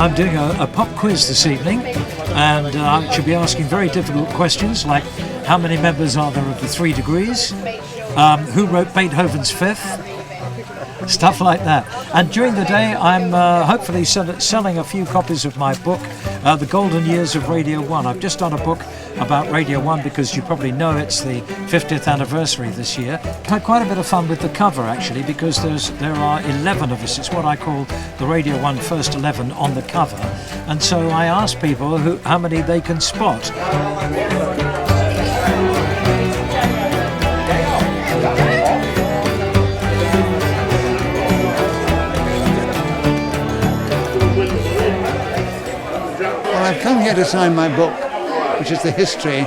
I'm doing a pop quiz this evening, and I should be asking very difficult questions like how many members are there of the 3 degrees, who wrote Beethoven's Fifth, stuff like that. And during the day I'm hopefully selling a few copies of my book, The Golden Years of Radio 1. I've just done a book about Radio 1 because you probably know it's the 50th anniversary this year. Had quite a bit of fun with the cover actually, because there are 11 of us. It's what I call the Radio 1 First 11 on the cover, and so I asked people how many they can spot. I've come here to sign my book, which is the history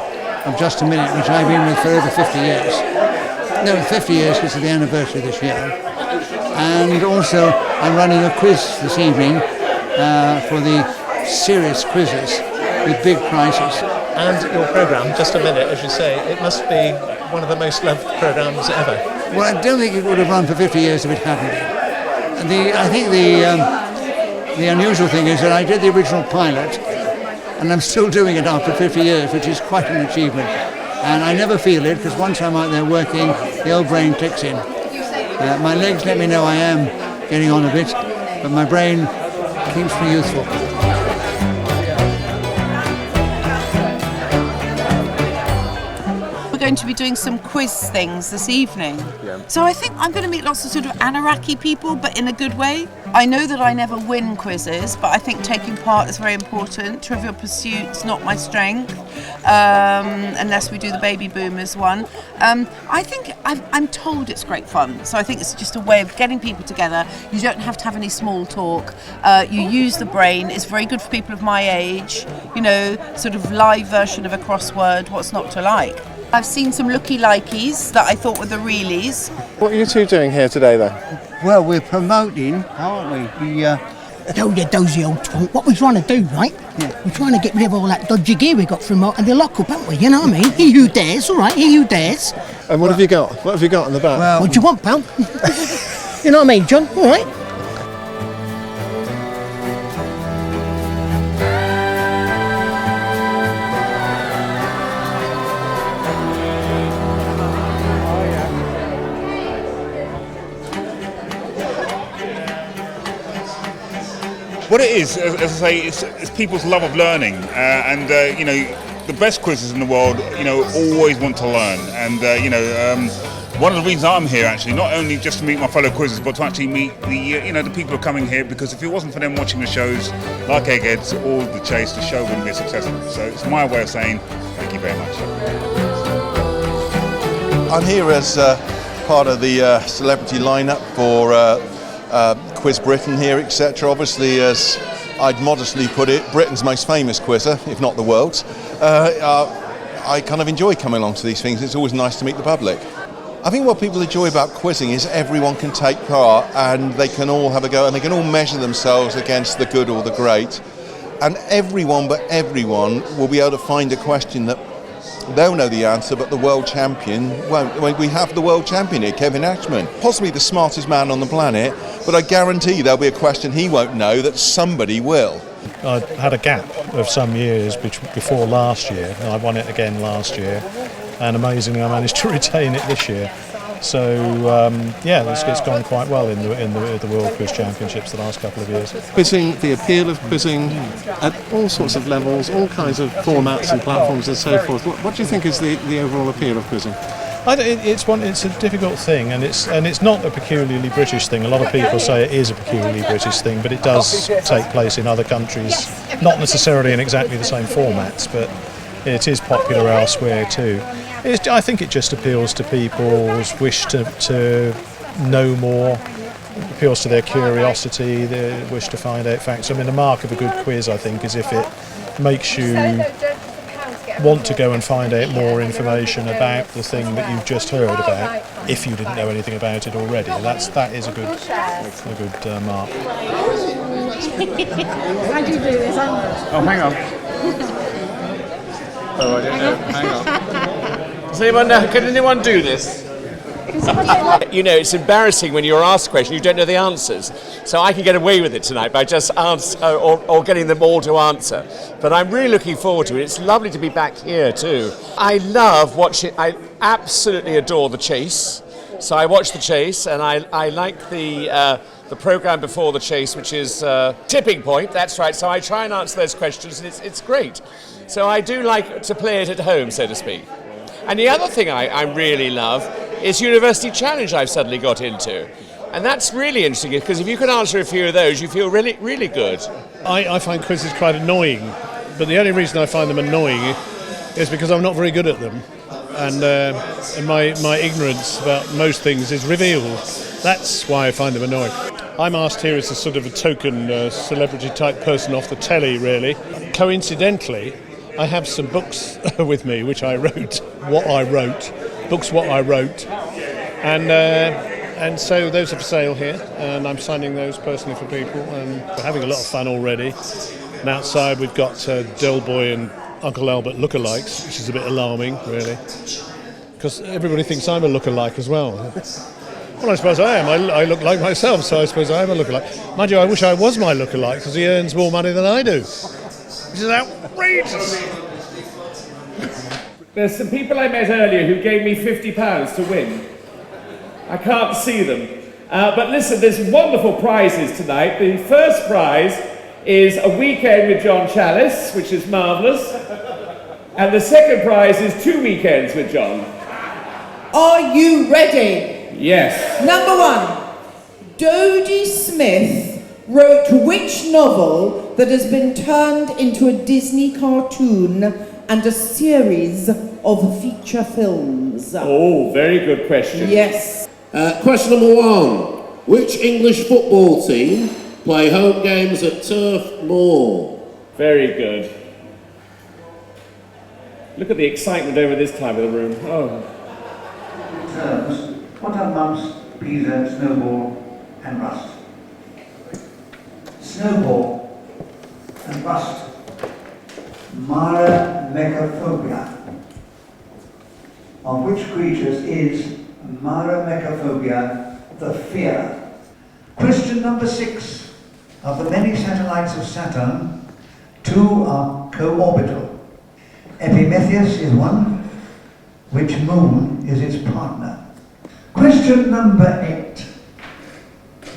of Just a Minute, which I've been with for over 50 years. No, 50 years because of the anniversary this year. And also, I'm running a quiz this evening for the serious quizzes with big prizes. And your programme, Just a Minute, as you say, it must be one of the most loved programmes ever. Well, I don't think it would have run for 50 years if it hadn't been. I think the unusual thing is that I did the original pilot, and I'm still doing it after 50 years, which is quite an achievement. And I never feel it, because once I'm out there working, the old brain kicks in. My legs let me know I am getting on a bit, but my brain keeps me youthful. We're going to be doing some quiz things this evening. Yeah. So I think I'm going to meet lots of sort of Anaraki people, but in a good way. I know that I never win quizzes, but I think taking part is very important. Trivial Pursuit's not my strength, unless we do the Baby Boomers one. I think I'm told it's great fun, so I think it's just a way of getting people together. You don't have to have any small talk. You use the brain. It's very good for people of my age. You know, sort of live version of a crossword. What's not to like? I've seen some looky-likeys that I thought were the realies. What are you two doing here today, then? Well, we're promoting, aren't we? Oh, you dozy old twonk. What we're trying to do, right? Yeah. We're trying to get rid of all that dodgy gear we got from the lock-up, haven't we? You know what I mean? He who dares, all right, he who dares. And what have you got? What have you got on the back? Well, what do you want, pal? You know what I mean, John? All right. What it is, as I say, it's people's love of learning, and you know, the best quizzes in the world, you know, always want to learn, and you know, one of the reasons I'm here actually, not only just to meet my fellow quizzes, but to actually meet the you know, the people who are coming here, because if it wasn't for them watching the shows like Eggheads or The Chase, the show wouldn't be a success. So it's my way of saying thank you very much. I'm here as part of the celebrity lineup for Quiz Britain here, etc. Obviously, as I'd modestly put it, Britain's most famous quizzer, if not the world's. I kind of enjoy coming along to these things. It's always nice to meet the public. I think what people enjoy about quizzing is everyone can take part and they can all have a go and they can all measure themselves against the good or the great. And everyone but everyone will be able to find a question that they'll know the answer, but the world champion won't. We have the world champion here, Kevin Ashman, possibly the smartest man on the planet, but I guarantee there'll be a question he won't know that somebody will. I had a gap of some years before last year, and I won it again last year, and amazingly I managed to retain it this year. So yeah, it's gone quite well in the World Quiz Championships the last couple of years. Quizzing, the appeal of quizzing at all sorts of levels, all kinds of formats and platforms and so forth. What do you think is the overall appeal of quizzing? It's a difficult thing, and it's not a peculiarly British thing. A lot of people say it is a peculiarly British thing, but it does take place in other countries, not necessarily in exactly the same formats, but it is popular elsewhere too. I think it just appeals to people's wish to know more, appeals to their curiosity, their wish to find out facts. I mean, the mark of a good quiz, I think, is if it makes you want to go and find out more information about the thing that you've just heard about, if you didn't know anything about it already. That is a good mark. How do you do this? Oh, hang on. Oh, I don't know. Hang on. Can anyone do this? You know, it's embarrassing when you're asked a question, you don't know the answers. So I can get away with it tonight by just or getting them all to answer. But I'm really looking forward to it. It's lovely to be back here too. I love watching, I absolutely adore The Chase. So I watch The Chase, and I like the programme before The Chase, which is Tipping Point, that's right. So I try and answer those questions, and it's great. So I do like to play it at home, so to speak. And the other thing I really love is University Challenge I've suddenly got into. And that's really interesting, because if you can answer a few of those, you feel really, really good. I find quizzes quite annoying, but the only reason I find them annoying is because I'm not very good at them. And my ignorance about most things is revealed. That's why I find them annoying. I'm asked here as a sort of a token celebrity type person off the telly, really. Coincidentally, I have some books with me which I wrote, what I wrote, and so those are for sale here, and I'm signing those personally for people, and we're having a lot of fun already. And outside we've got Del Boy and Uncle Albert lookalikes, which is a bit alarming, really, because everybody thinks I'm a lookalike as well. Well, I suppose I am. I look like myself, so I suppose I am a lookalike. Mind you, I wish I was my lookalike, because he earns more money than I do. This is outrageous. There's some people I met earlier who gave me £50 to win. I can't see them. But listen, there's wonderful prizes tonight. The first prize is a weekend with John Challis, which is marvellous. And the second prize is 2 weekends with John. Are you ready? Yes. Number 1. Dodie Smith wrote which novel that has been turned into a Disney cartoon and a series of feature films? Oh, very good question. Yes. Question number 1. Which English football team play home games at Turf Moor? Very good. Look at the excitement over this time of the room. Oh. Terms, what are mumps, pizza, snowball and rust? Snowball and rust. Maramecophobia. Of which creatures is maramecophobia the fear? Question number 6. Of the many satellites of Saturn, 2 are co-orbital. Epimetheus is one. Which moon is its partner? Question number 8.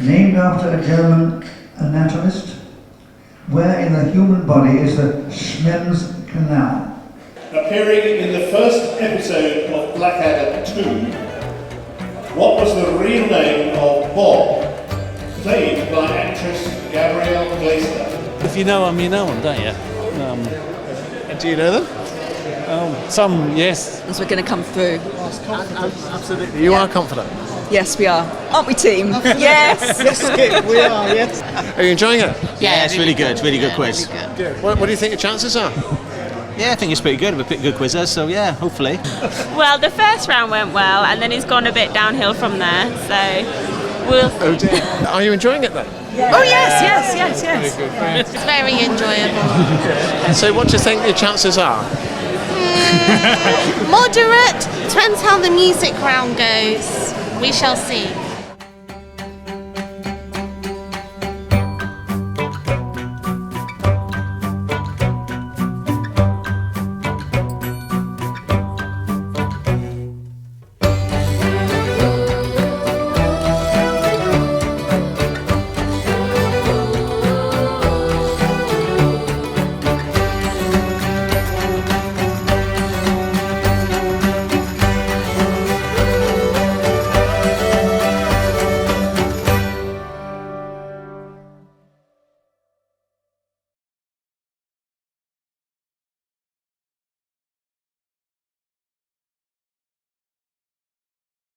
Named after a German anatomist, where in the human body is the Schmemm's Canal? Appearing in the first episode of Blackadder 2, what was the real name of Bob, played by actress Gabrielle Glaister? If you know them, you know them, don't you? Do you know them? Some, yes. As we're going to come through. Absolutely. You are confident? Yes, we are. Aren't we, team? Yes. Yes, Skip, we are, yes. Are you enjoying it? Yeah, it's really good. Really good quiz. Good. What do you think your chances are? Yeah, I think it's pretty good. We're pretty good quizzers, so yeah, hopefully. Well, the first round went well, and then it's gone a bit downhill from there, so we'll see. Oh dear. Are you enjoying it then? Oh, yes. Very good, very It's very enjoyable. So what do you think your chances are? Moderate. Depends how the music round goes. We shall see.